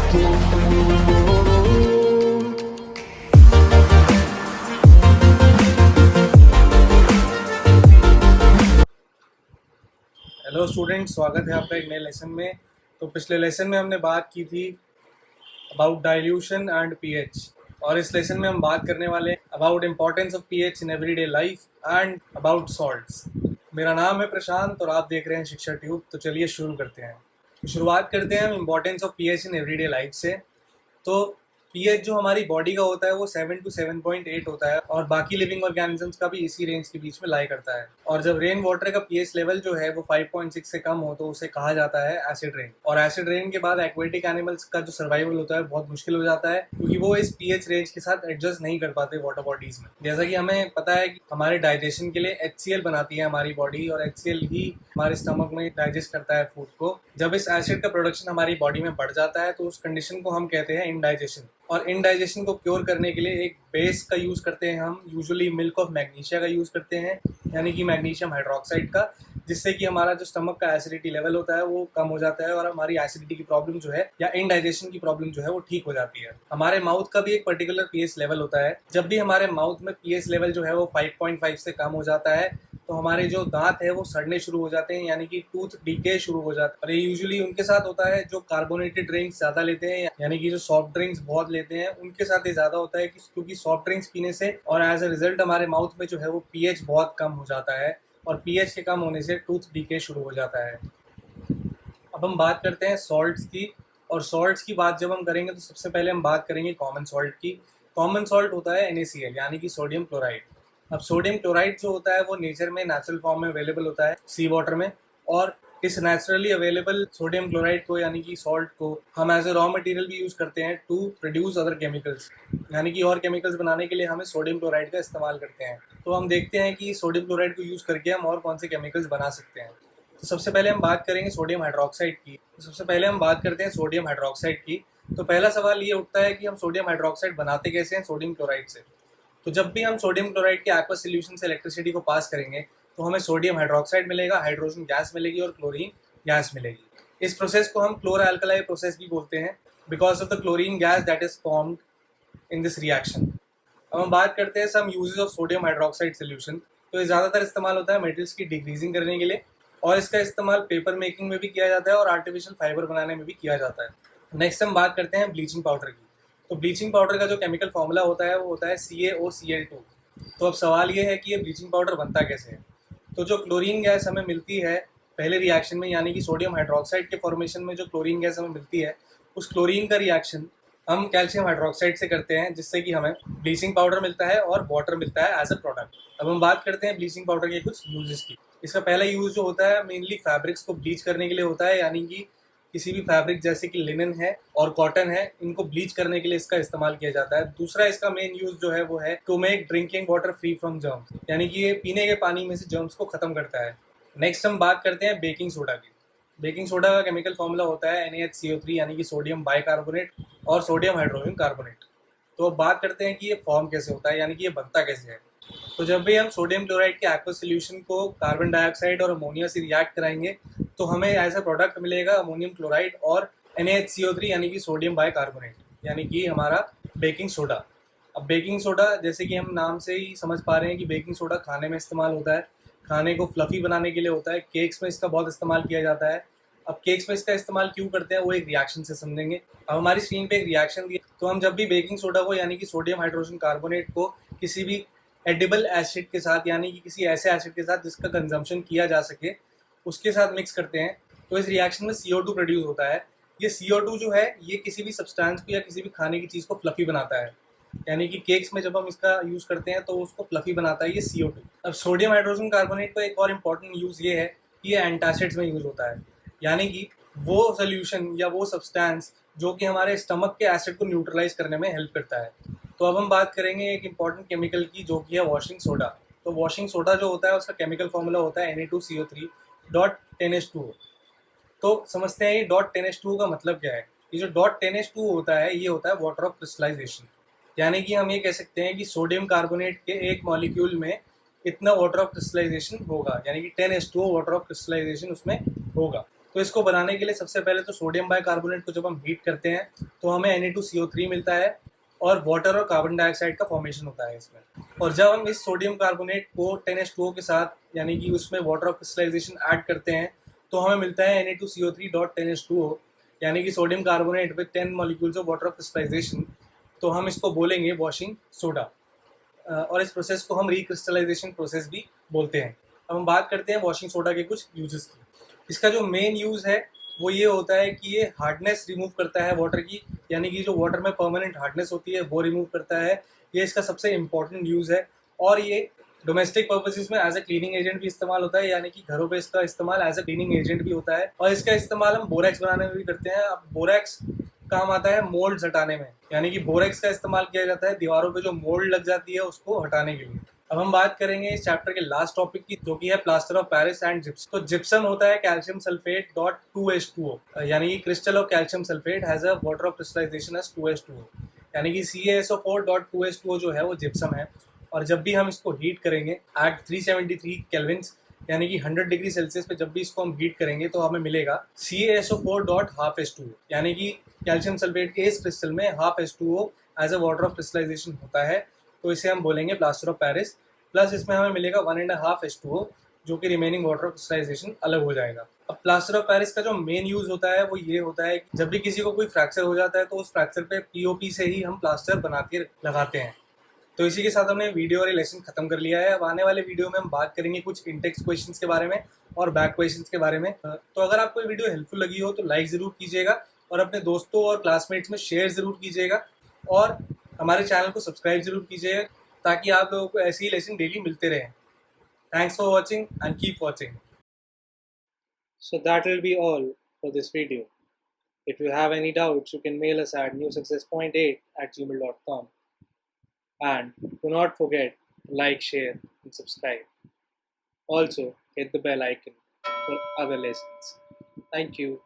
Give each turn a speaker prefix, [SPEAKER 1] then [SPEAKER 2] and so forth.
[SPEAKER 1] Hello student, स्वागत है आपका एक नए लेसन में। तो पिछले लेसन में हमने बात की थी अबाउट डाइल्यूशन एंड पीएच, और इस लेसन में हम बात करने वाले हैं about importance of pH in everyday life and about salts. मेरा नाम है प्रशांत और आप देख रहे हैं शिक्षा ट्यूब। तो चलिए शुरू करते हैं। शुरुआत करते हैं हम importance of pH in everyday life से। तो पीएच जो हमारी बॉडी का होता है वो 7 to 7.8 होता है, और बाकी लिविंग ऑर्गेनिजम्स का भी इसी रेंज के बीच में लाई करता है। और जब रेन वाटर का पीएच लेवल जो है वो 5.6 से कम हो तो उसे कहा जाता है एसिड रेन। और एसिड रेन के बाद एक्वेटिक एनिमल्स का जो सर्वाइवल होता है बहुत मुश्किल हो जाता है, क्योंकि वो इस पीएच रेंज के साथ एडजस्ट नहीं कर पाते वाटर बॉडीज में। जैसा कि हमें पता है कि हमारे डाइजेशन के लिए HCl बनाती है हमारी बॉडी, और HCl ही हमारे स्टमक में डाइजेस्ट करता है फूड को। जब इस एसिड का प्रोडक्शन हमारी बॉडी में बढ़ जाता है तो उस कंडीशन को हम कहते हैं इंडाइजेशन। और इंडाइजेशन को क्योर करने के लिए एक बेस का यूज़ करते हैं हम, यूजुअली मिल्क ऑफ मैग्नीशिया का यूज़ करते हैं, यानी कि मैग्नीशियम हाइड्रोक्साइड का, जिससे कि हमारा जो स्टमक का एसिडिटी लेवल होता है वो कम हो जाता है और हमारी एसिडिटी की प्रॉब्लम जो है या इंडाइजेशन की प्रॉब्लम जो है वो ठीक हो जाती है। हमारे माउथ का भी एक पर्टिकुलर पीएच लेवल होता है। जब भी हमारे माउथ में पीएच लेवल जो है वो 5.5 से कम हो जाता है तो हमारे जो दांत है वो सड़ने शुरू हो जाते हैं, यानी कि टूथ डीके शुरू हो जाता है। और ये यूजुअली उनके साथ होता है जो कार्बोनेटेड ड्रिंक्स ज़्यादा लेते हैं, यानी कि जो सॉफ्ट ड्रिंक्स बहुत लेते हैं उनके साथ ये ज़्यादा होता है, क्योंकि सॉफ्ट ड्रिंक्स पीने से और एज अ रिजल्ट हमारे माउथ में जो है वो पीएच बहुत कम हो जाता है, और पीएच के कम होने से टूथ डीके शुरू हो जाता है। अब हम बात करते हैं सॉल्ट्स की, और सॉल्ट्स की बात जब हम करेंगे तो सबसे पहले हम बात करेंगे कॉमन सॉल्ट की। कॉमन सॉल्ट होता है NaCl, यानी कि सोडियम क्लोराइड। अब सोडियम क्लोराइड जो होता है वो नेचर में नेचुरल फॉर्म में अवेलेबल होता है सी वाटर में, और इस नेचुरली अवेलेबल सोडियम क्लोराइड को यानी कि सॉल्ट को हम एज ए रॉ मटेरियल भी यूज़ करते हैं टू प्रोड्यूस अदर केमिकल्स, यानी कि और केमिकल्स बनाने के लिए हमें सोडियम क्लोराइड का इस्तेमाल करते हैं। तो हम देखते हैं कि सोडियम क्लोराइड को यूज़ करके हम और कौन से केमिकल्स बना सकते हैं। तो सबसे पहले हम बात करेंगे सोडियम हाइड्रोक्साइड की। तो सबसे पहले हम बात करते हैं सोडियम हाइड्रोक्साइड की। तो पहला सवाल ये उठता है कि हम सोडियम हाइड्रोक्साइड बनाते कैसे हैं सोडियम क्लोराइड से। तो जब भी हम सोडियम क्लोराइड के एक्वस सॉल्यूशन से इलेक्ट्रिसिटी को पास करेंगे तो हमें सोडियम हाइड्रोक्साइड मिलेगा, हाइड्रोजन गैस मिलेगी और क्लोरीन गैस मिलेगी। इस प्रोसेस को हम क्लोरो अल्कली प्रोसेस भी बोलते हैं, because of the chlorine gas that is formed in this reaction. अब हम बात करते हैं some uses of sodium hydroxide solution. तो ये ज़्यादातर इस्तेमाल होता है मेटल्स की डिक्रीजिंग करने के लिए, और इसका इस्तेमाल पेपर मेकिंग में भी किया जाता है और आर्टिफिशियल फाइबर बनाने में भी किया जाता है। नेक्स्ट हम बात करते हैं ब्लीचिंग पाउडर की। तो ब्लीचिंग पाउडर का जो केमिकल फॉर्मूला होता है वो होता है CaOCl2। तो अब सवाल ये है कि ये ब्लीचिंग पाउडर बनता कैसे है। तो जो क्लोरीन गैस हमें मिलती है पहले रिएक्शन में, यानी कि सोडियम हाइड्रोक्साइड के फॉर्मेशन में जो क्लोरीन गैस हमें मिलती है, उस क्लोरीन का रिएक्शन हम कैल्शियम हाइड्रोक्साइड से करते हैं, जिससे कि हमें ब्लीचिंग पाउडर मिलता है और वाटर मिलता है एज अ प्रोडक्ट। अब हम बात करते हैं ब्लीचिंग पाउडर के कुछ यूजेस की। इसका पहला यूज जो होता है मेनली फैब्रिक्स को ब्लीच करने के लिए होता है, यानी कि किसी भी फैब्रिक जैसे कि लिनन है और कॉटन है, इनको ब्लीच करने के लिए इसका इस्तेमाल किया जाता है। दूसरा इसका मेन यूज जो है वो है to make drinking water free from germs, यानी कि ये पीने के पानी में से जर्म्स को खत्म करता है। नेक्स्ट हम बात करते हैं बेकिंग सोडा की। बेकिंग सोडा का केमिकल फॉर्मूला होता है NaHCO3, यानी कि सोडियम बाइकार्बोनेट और सोडियम हाइड्रोजन कार्बोनेट। तो अब बात करते हैं कि ये फॉर्म कैसे होता है, यानी कि ये बनता कैसे है। तो जब भी हम सोडियम क्लोराइड के एक्वस सॉल्यूशन को कार्बन डाइऑक्साइड और अमोनिया से रिएक्ट कराएंगे तो हमें ऐसा प्रोडक्ट मिलेगा अमोनियम क्लोराइड और NaHCO3, यानी कि सोडियम बाइकार्बोनेट, यानी कि हमारा बेकिंग सोडा। अब बेकिंग सोडा जैसे कि हम नाम से ही समझ पा रहे हैं कि बेकिंग सोडा खाने में इस्तेमाल होता है, खाने को फ्लफी बनाने के लिए होता है, केक्स में इसका बहुत इस्तेमाल किया जाता है। अब केक्स में इसका इस्तेमाल क्यों करते हैं वो एक रिएक्शन से समझेंगे। अब हमारी स्क्रीन पे एक रिएक्शन दी, तो हम जब भी बेकिंग सोडा को यानी कि सोडियम हाइड्रोजन कार्बोनेट को किसी भी एडिबल एसिड के साथ, यानी कि किसी ऐसे एसिड के साथ जिसका कंजम्पशन किया जा सके, उसके साथ मिक्स करते हैं तो इस रिएक्शन में CO2 प्रोड्यूस होता है। ये CO2 जो है ये किसी भी सब्सटेंस को या किसी भी खाने की चीज़ को फ्लफी बनाता है, यानी कि केक्स में जब हम इसका यूज़ करते हैं तो उसको फ्लफी बनाता है ये CO2। अब सोडियम हाइड्रोजन कार्बोनेट का एक और इम्पॉर्टेंट यूज़ ये है कि ये एंटासिड्स में यूज़ होता है, यानी कि वो सोल्यूशन या वो सब्सटेंस जो कि हमारे स्टमक के एसिड को न्यूट्रलाइज करने में हेल्प करता है। तो अब हम बात करेंगे एक इम्पॉर्टेंट केमिकल की जो कि है वॉशिंग सोडा। तो वॉशिंग सोडा जो होता है उसका केमिकल फॉर्मूला होता है Na2CO3.10H2O। तो समझते हैं ये .10H2O का मतलब क्या है। ये जो .10H2O होता है ये होता है वाटर ऑफ क्रिस्टलाइजेशन, यानी कि हम ये कह सकते हैं कि सोडियम कार्बोनेट के एक मॉलिक्यूल में इतना वाटर ऑफ क्रिस्टलाइजेशन होगा, यानी कि 10H2O वाटर ऑफ क्रिस्टलाइजेशन उसमें होगा। तो इसको बनाने के लिए सबसे पहले तो सोडियम बाइकार्बोनेट को जब हम हीट करते हैं तो हमें Na2CO3 मिलता है और वाटर और कार्बन डाइऑक्साइड का फॉर्मेशन होता है इसमें। और जब हम इस सोडियम कार्बोनेट को 10H2O के साथ यानी कि उसमें वाटर ऑफ क्रिस्टलाइजेशन ऐड करते हैं तो हमें मिलता है Na2CO3.10H2O, यानी कि sodium carbonate with 10 molecules of water of crystallization. तो हम इसको बोलेंगे वॉशिंग सोडा, और इस प्रोसेस को हम रिक्रिस्टलाइजेशन प्रोसेस भी बोलते हैं। अब हम बात करते हैं वॉशिंग सोडा के कुछ यूजेस की। इसका जो मेन यूज़ है वो ये होता है कि ये हार्डनेस रिमूव करता है वाटर की, यानी कि जो वाटर में परमानेंट हार्डनेस होती है वो रिमूव करता है। ये इसका सबसे इम्पॉर्टेंट यूज़ है। और ये डोमेस्टिक पर्पसेस में एज ए क्लीनिंग एजेंट भी इस्तेमाल होता है, यानी कि घरों पे इसका इस्तेमाल एज ए क्लीनिंग एजेंट भी होता है। और इसका इस्तेमाल हम बोरेक्स बनाने में भी करते हैं। अब बोरेक्स काम आता है मोल्ड हटाने में, यानी कि बोरेक्स का इस्तेमाल किया जाता है दीवारों पे जो मोल्ड लग जाती है उसको हटाने के लिए। अब हम बात करेंगे इस चैप्टर के लास्ट टॉपिक की, जो कि है plaster of Paris and gypsum. तो जिप्सम होता है कैल्शियम सल्फेट डॉट 2H2O, यानी कि crystal of calcium sulphate has a water of crystallization as 2H2O, यानी कि CaSO4.2H2O जो है वो जिप्सम है। और जब भी हम इसको हीट करेंगे एट 373 केल्विन्स, यानी कि 100 डिग्री सेल्सियस पे जब भी इसको हम हीट करेंगे तो हमें मिलेगा CaSO4.12H2O, यानी कि कैल्शियम सल्फेट के इस क्रिस्टल में ½ H2O as a water of crystallization होता है। तो इसे हम बोलेंगे प्लास्टर ऑफ पेरिस। प्लस इसमें हमें मिलेगा 1½ H2O, जो कि रिमेनिंग वाटर ऑफ क्रिस्टलाइजेशन अलग हो जाएगा। अब प्लास्टर ऑफ पेरिस का जो मेन यूज होता है वो ये होता है कि जब भी किसी को कोई फ्रैक्चर हो जाता है तो उस फ्रैक्चर पे POP से ही हम प्लास्टर बना के लगाते हैं। तो इसी के साथ हमने वीडियो और लेसन खत्म कर लिया है। अब आने वाले वीडियो में हम बात करेंगे कुछ इंटेक्स क्वेश्चंस के बारे में और बैक क्वेश्चंस के बारे में। तो अगर आपको ये वीडियो हेल्पफुल लगी हो तो लाइक ज़रूर कीजिएगा और अपने दोस्तों और क्लासमेट्स में शेयर ज़रूर कीजिएगा और हमारे चैनल को सब्सक्राइब ज़रूर कीजिएगा ताकि आप लोगों को ऐसे ही लेसन डेली मिलते रहें। Thanks for watching and keep watching. So that will be all for this video. If you have any doubts, you can mail us at newsuccess.8@gmail.com. And do not forget to like, share, and subscribe. Also, hit the bell icon for other lessons. Thank you.